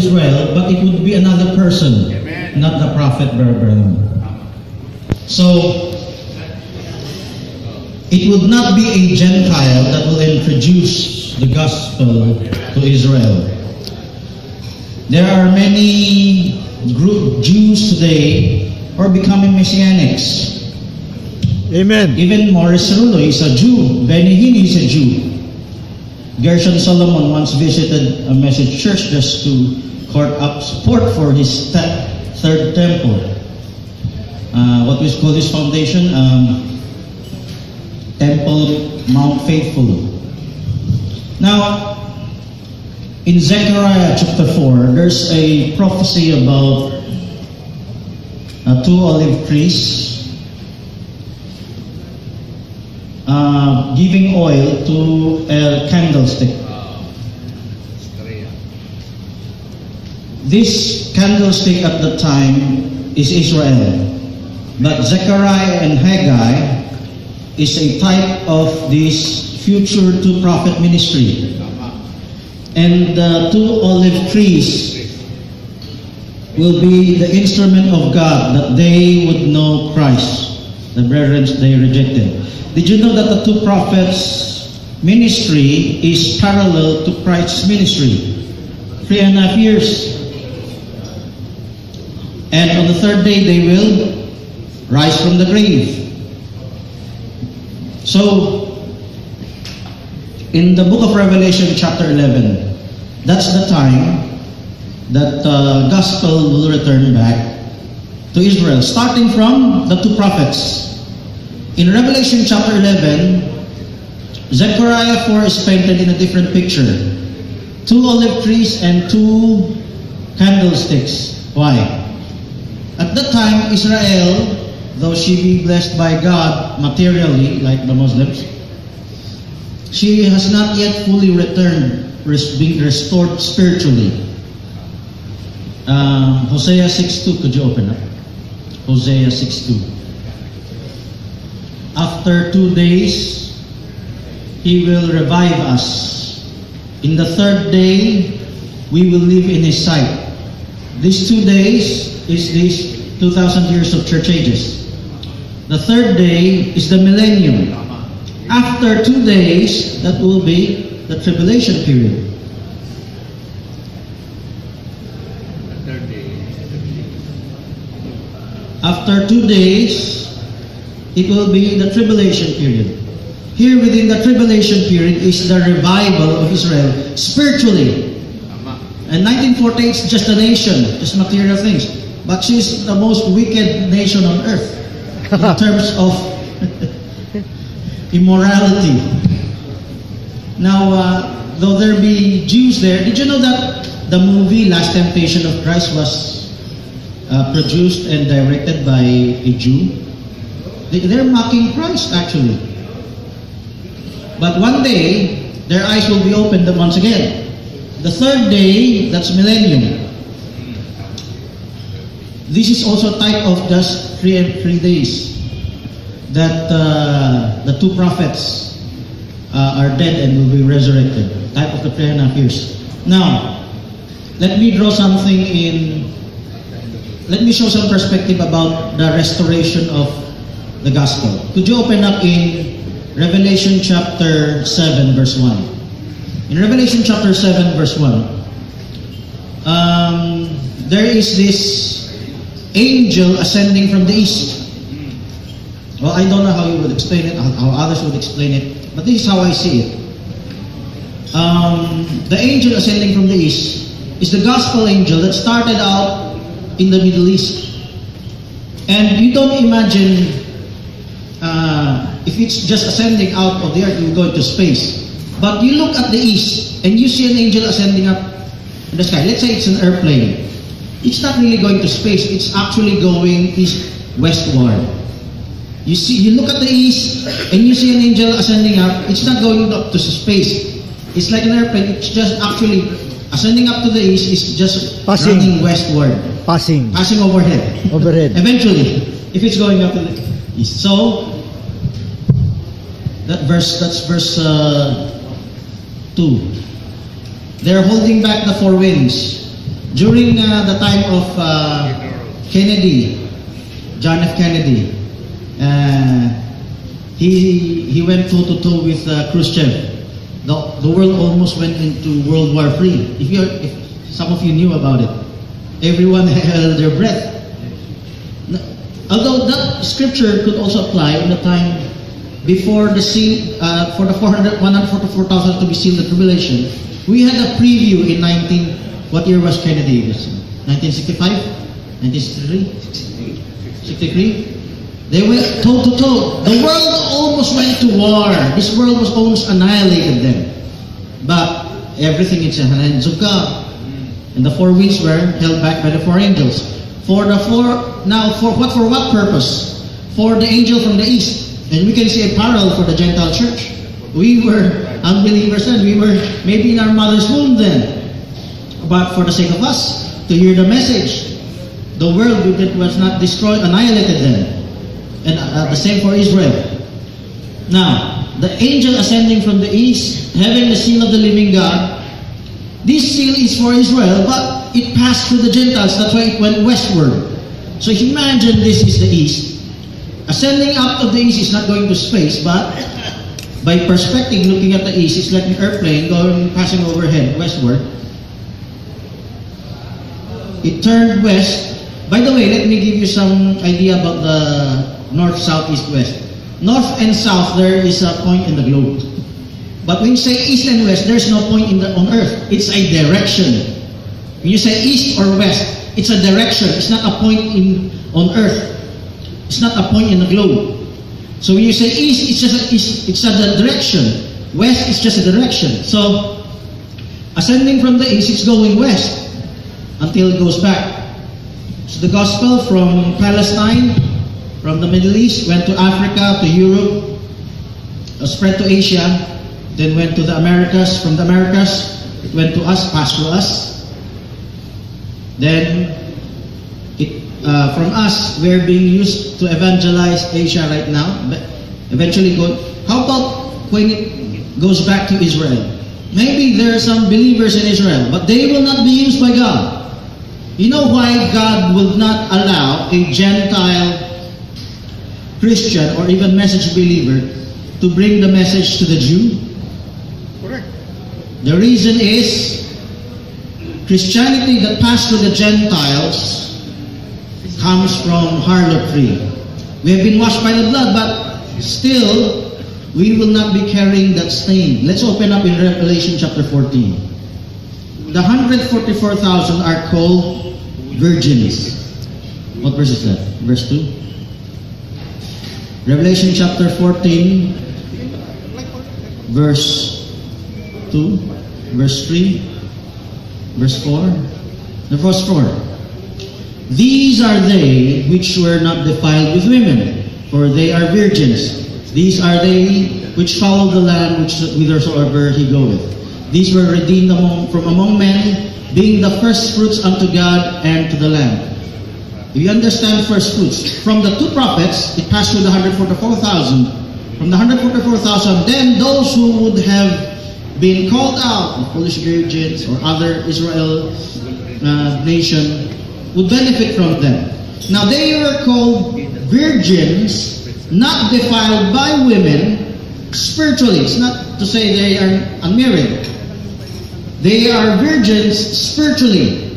Israel, but it would be another person, not the prophet Branham. So, it would not be a Gentile that will introduce the gospel to Israel. There are many Jews today who are becoming Messianics. Amen. Even Morris Cerullo is a Jew. Benny Hinn is a Jew. Gershon Solomon once visited a message church just to court up support for his third temple. What we call this foundation? Temple Mount Faithful. Now, in Zechariah chapter 4, there's a prophecy about two olive trees giving oil to a candlestick. This candlestick at the time is Israel, but Zechariah and Haggai is a type of this future two prophet ministry. And the two olive trees will be the instrument of God that they would know Christ. The brethren they rejected. Did you know that the two prophets' ministry is parallel to Christ's ministry? 3.5 years. And on the third day they will rise from the grave. So, in the book of Revelation chapter 11, that's the time that the gospel will return back to Israel, starting from the two prophets. In Revelation chapter 11, Zechariah 4 is painted in a different picture. Two olive trees and two candlesticks. Why? At that time, Israel, though she be blessed by God materially, like the Muslims, she has not yet fully returned, being restored spiritually. Hosea 6:2, could you open up? Hosea 6:2. After 2 days, He will revive us. In the third day, we will live in His sight. These 2 days is these 2,000 years of church ages. The third day is the millennium. After 2 days, that will be the tribulation period. After 2 days, it will be the tribulation period. Here within the tribulation period is the revival of Israel spiritually. And 1948 is just a nation, just material things. But she's the most wicked nation on earth in terms of immorality. Now, though there be Jews there, did you know that the movie Last Temptation of Christ was produced and directed by a Jew? They're mocking Christ, actually. But one day, their eyes will be opened once again. The third day, that's millennium. This is also a type of just 3 days that the two prophets are dead and will be resurrected. Type of the 3.5 years. Now, let me draw something in. Let me show some perspective about the restoration of the gospel. Could you open up in Revelation chapter 7 verse 1? In Revelation chapter 7 verse 1, there is this angel ascending from the east. Well, I don't know how you would explain it, how others would explain it, but this is how I see it. The angel ascending from the east is the gospel angel that started out in the Middle East. And you don't imagine if it's just ascending out of the earth, you go into space. But you look at the east and you see an angel ascending up in the sky. Let's say it's an airplane. It's not really going to space. It's actually going east-westward. You look at the east and you see an angel ascending up. It's not going up to space. It's like an airplane. It's just actually ascending up to the east. Is just running westward. Passing overhead. Eventually, if it's going up to the east. So, that's verse 2. They're holding back the four winds. During the time of Kennedy, John F. Kennedy, he went toe-to-toe with Khrushchev. The world almost went into World War III. If some of you knew about it, everyone held their breath. Although that scripture could also apply in the time before the seal, for the 144,000 to be sealed, the tribulation. We had a preview in what year was Kennedy? 1965? 1963? 63? They went toe-to-toe. The world almost went to war. This world was almost annihilated then. But everything is in the hands of God. And the four winds were held back by the four angels. For what purpose? For the angel from the east. And we can see a parallel for the Gentile church. We were unbelievers then. We were maybe in our mother's womb then. But for the sake of us, to hear the message, the world was not destroyed, annihilated then. And the same for Israel. Now, the angel ascending from the east, having the seal of the living God. This seal is for Israel, but it passed through the Gentiles. That's why it went westward. So imagine this is the east. Ascending up of the east is not going to space, but by perspective, looking at the east, it's like an airplane passing overhead westward. It turned west. By the way, let me give you some idea about the north, south, east, west. North and south, there is a point in the globe. But when you say east and west, there's no point on earth. It's a direction. When you say east or west, it's a direction. It's not a point on earth. It's not a point in the globe. So when you say east, it's a direction. West is just a direction. So ascending from the east, it's going west until it goes back. So the gospel from Palestine, from the Middle East, went to Africa, to Europe, spread to Asia, then went to the Americas. From the Americas, it went to us, passed through us. Then, from us, we're being used to evangelize Asia right now. But eventually, how about when it goes back to Israel? Maybe there are some believers in Israel, but they will not be used by God. You know why God will not allow a Gentile Christian or even message believer to bring the message to the Jew? Correct. The reason is Christianity that passed to the Gentiles comes from harlotry. We have been washed by the blood, but still we will not be carrying that stain. Let's open up in Revelation chapter 14. The 144,000 are called virgins. What verse is that? Verse 2? Revelation chapter 14, verse 2, verse 3, verse 4. Verse 4. These are they which were not defiled with women, for they are virgins. These are they which follow the Lamb whithersoever he goeth. These were redeemed from among men, being the first fruits unto God and to the Lamb. If you understand first fruits, from the two prophets, it passed through the 144,000. From the 144,000, then those who would have been called out, the foolish virgins or other Israel nation, would benefit from them. Now they were called virgins, not defiled by women, spiritually. It's not to say they are unmarried. They are virgins spiritually.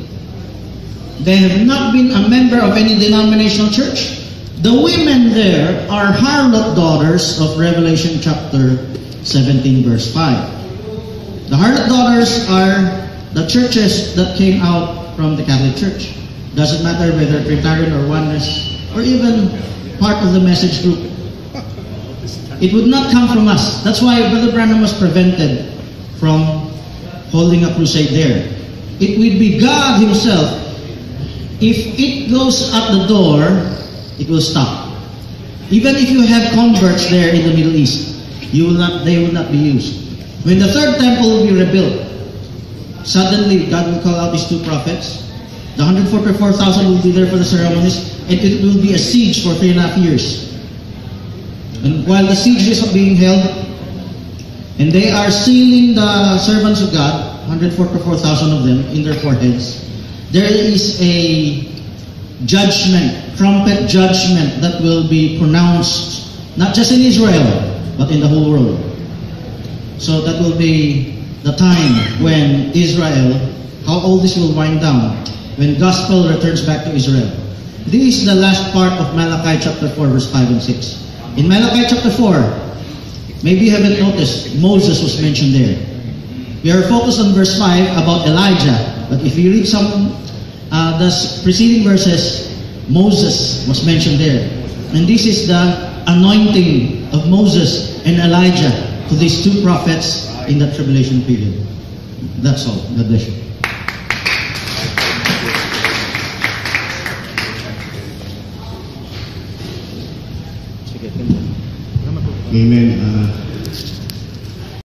They have not been a member of any denominational church. The women there are harlot daughters of Revelation chapter 17 verse 5. The harlot daughters are the churches that came out from the Catholic Church. Doesn't matter whether Trinitarian or Oneness or even part of the message group. It would not come from us. That's why Brother Branham was prevented from holding a crusade there. It would be God Himself. If it goes at the door, it will stop. Even if you have converts there in the Middle East, they will not be used. When the third temple will be rebuilt, suddenly God will call out these two prophets. The 144,000 will be there for the ceremonies, and it will be a siege for 3.5 years. And while the siege is being held, and they are sealing the servants of God, 144,000 of them, in their foreheads, there is a judgment, trumpet judgment that will be pronounced not just in Israel, but in the whole world. So that will be the time when Israel, how all this will wind down, when gospel returns back to Israel. This is the last part of Malachi chapter 4, verse 5 and 6. In Malachi chapter 4, maybe you haven't noticed, Moses was mentioned there. We are focused on verse 5 about Elijah, but if you read some the preceding verses, Moses was mentioned there. And this is the anointing of Moses and Elijah to these two prophets in the tribulation period. That's all. God bless you. Amen.